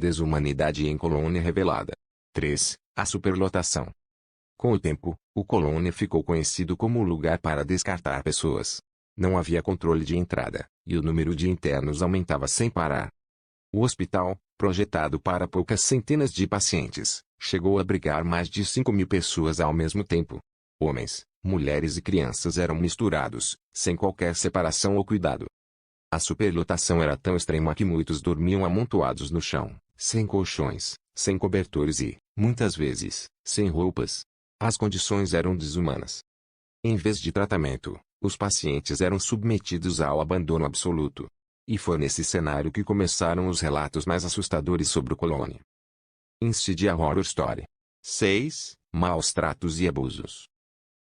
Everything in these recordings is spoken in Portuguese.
desumanidade em Colônia revelada. 3. A superlotação. Com o tempo, o Colônia ficou conhecido como o lugar para descartar pessoas. Não havia controle de entrada, e o número de internos aumentava sem parar. O hospital, projetado para poucas centenas de pacientes, chegou a abrigar mais de 5.000 pessoas ao mesmo tempo. Homens, mulheres e crianças eram misturados, sem qualquer separação ou cuidado. A superlotação era tão extrema que muitos dormiam amontoados no chão, sem colchões, sem cobertores e, muitas vezes, sem roupas. As condições eram desumanas. Em vez de tratamento, os pacientes eram submetidos ao abandono absoluto. E foi nesse cenário que começaram os relatos mais assustadores sobre o Colônia. Insidia Horror Story. 6. Maus tratos e abusos.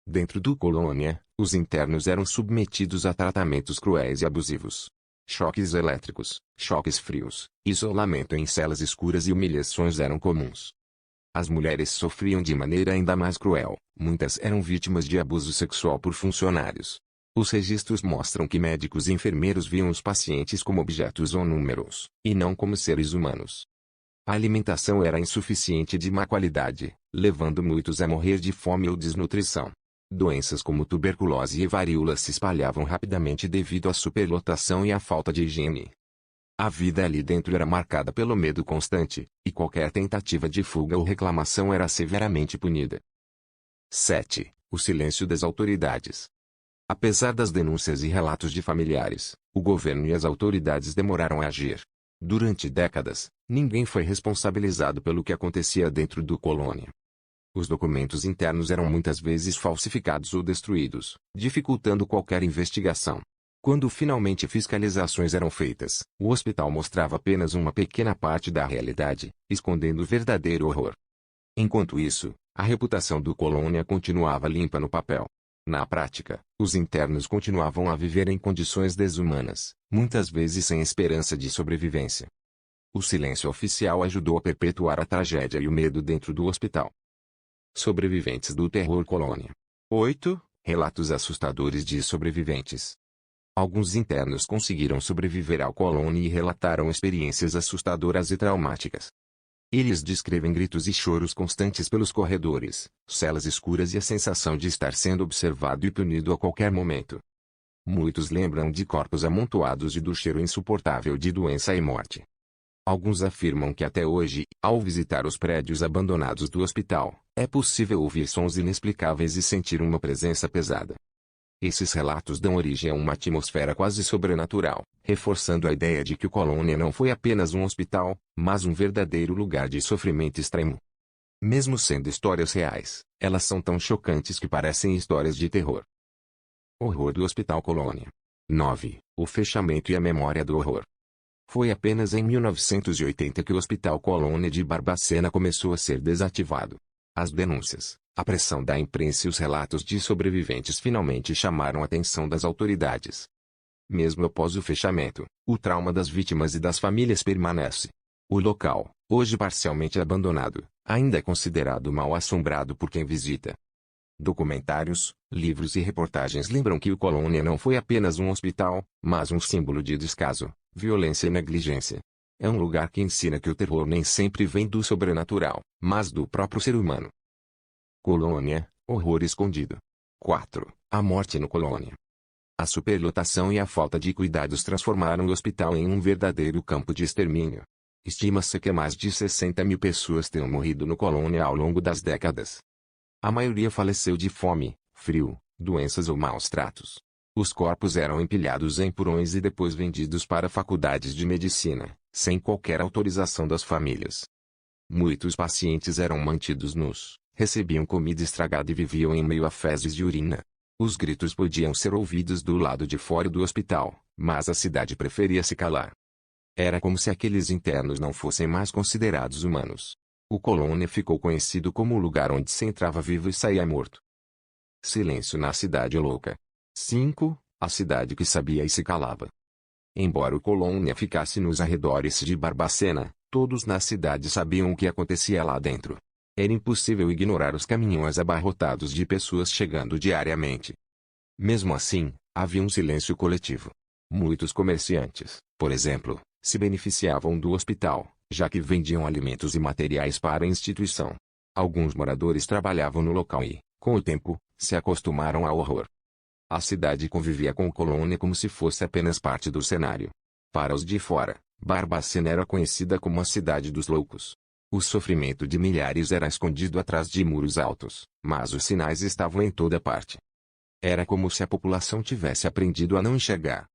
Dentro do Colônia, os internos eram submetidos a tratamentos cruéis e abusivos. Choques elétricos, choques frios, isolamento em celas escuras e humilhações eram comuns. As mulheres sofriam de maneira ainda mais cruel, muitas eram vítimas de abuso sexual por funcionários. Os registros mostram que médicos e enfermeiros viam os pacientes como objetos ou números, e não como seres humanos. A alimentação era insuficiente e de má qualidade, levando muitos a morrer de fome ou desnutrição. Doenças como tuberculose e varíola se espalhavam rapidamente devido à superlotação e à falta de higiene. A vida ali dentro era marcada pelo medo constante, e qualquer tentativa de fuga ou reclamação era severamente punida. 7. O silêncio das autoridades. Apesar das denúncias e relatos de familiares, o governo e as autoridades demoraram a agir. Durante décadas, ninguém foi responsabilizado pelo que acontecia dentro do Colônia. Os documentos internos eram muitas vezes falsificados ou destruídos, dificultando qualquer investigação. Quando finalmente fiscalizações eram feitas, o hospital mostrava apenas uma pequena parte da realidade, escondendo o verdadeiro horror. Enquanto isso, a reputação do Colônia continuava limpa no papel. Na prática, os internos continuavam a viver em condições desumanas, muitas vezes sem esperança de sobrevivência. O silêncio oficial ajudou a perpetuar a tragédia e o medo dentro do hospital. Sobreviventes do terror Colônia. 8. Relatos assustadores de sobreviventes. Alguns internos conseguiram sobreviver ao Colônia e relataram experiências assustadoras e traumáticas. Eles descrevem gritos e choros constantes pelos corredores, celas escuras e a sensação de estar sendo observado e punido a qualquer momento. Muitos lembram de corpos amontoados e do cheiro insuportável de doença e morte. Alguns afirmam que até hoje, ao visitar os prédios abandonados do hospital, é possível ouvir sons inexplicáveis e sentir uma presença pesada. Esses relatos dão origem a uma atmosfera quase sobrenatural, reforçando a ideia de que o Colônia não foi apenas um hospital, mas um verdadeiro lugar de sofrimento extremo. Mesmo sendo histórias reais, elas são tão chocantes que parecem histórias de terror. Horror do Hospital Colônia. 9. O fechamento e a memória do horror. Foi apenas em 1980 que o Hospital Colônia de Barbacena começou a ser desativado. As denúncias, a pressão da imprensa e os relatos de sobreviventes finalmente chamaram a atenção das autoridades. Mesmo após o fechamento, o trauma das vítimas e das famílias permanece. O local, hoje parcialmente abandonado, ainda é considerado mal-assombrado por quem visita. Documentários, livros e reportagens lembram que o Colônia não foi apenas um hospital, mas um símbolo de descaso, violência e negligência. É um lugar que ensina que o terror nem sempre vem do sobrenatural, mas do próprio ser humano. Colônia, horror escondido. 4. A morte no Colônia. A superlotação e a falta de cuidados transformaram o hospital em um verdadeiro campo de extermínio. Estima-se que mais de 60.000 pessoas tenham morrido no Colônia ao longo das décadas. A maioria faleceu de fome, frio, doenças ou maus tratos. Os corpos eram empilhados em porões e depois vendidos para faculdades de medicina, sem qualquer autorização das famílias. Muitos pacientes eram mantidos nus, recebiam comida estragada e viviam em meio a fezes de urina. Os gritos podiam ser ouvidos do lado de fora do hospital, mas a cidade preferia se calar. Era como se aqueles internos não fossem mais considerados humanos. O Colônia ficou conhecido como o lugar onde se entrava vivo e saía morto. Silêncio na cidade louca. 5. A cidade que sabia e se calava. Embora o Colônia ficasse nos arredores de Barbacena, todos na cidade sabiam o que acontecia lá dentro. Era impossível ignorar os caminhões abarrotados de pessoas chegando diariamente. Mesmo assim, havia um silêncio coletivo. Muitos comerciantes, por exemplo, se beneficiavam do hospital, já que vendiam alimentos e materiais para a instituição. Alguns moradores trabalhavam no local e, com o tempo, se acostumaram ao horror. A cidade convivia com Colônia como se fosse apenas parte do cenário. Para os de fora, Barbacena era conhecida como a cidade dos loucos. O sofrimento de milhares era escondido atrás de muros altos, mas os sinais estavam em toda parte. Era como se a população tivesse aprendido a não enxergar.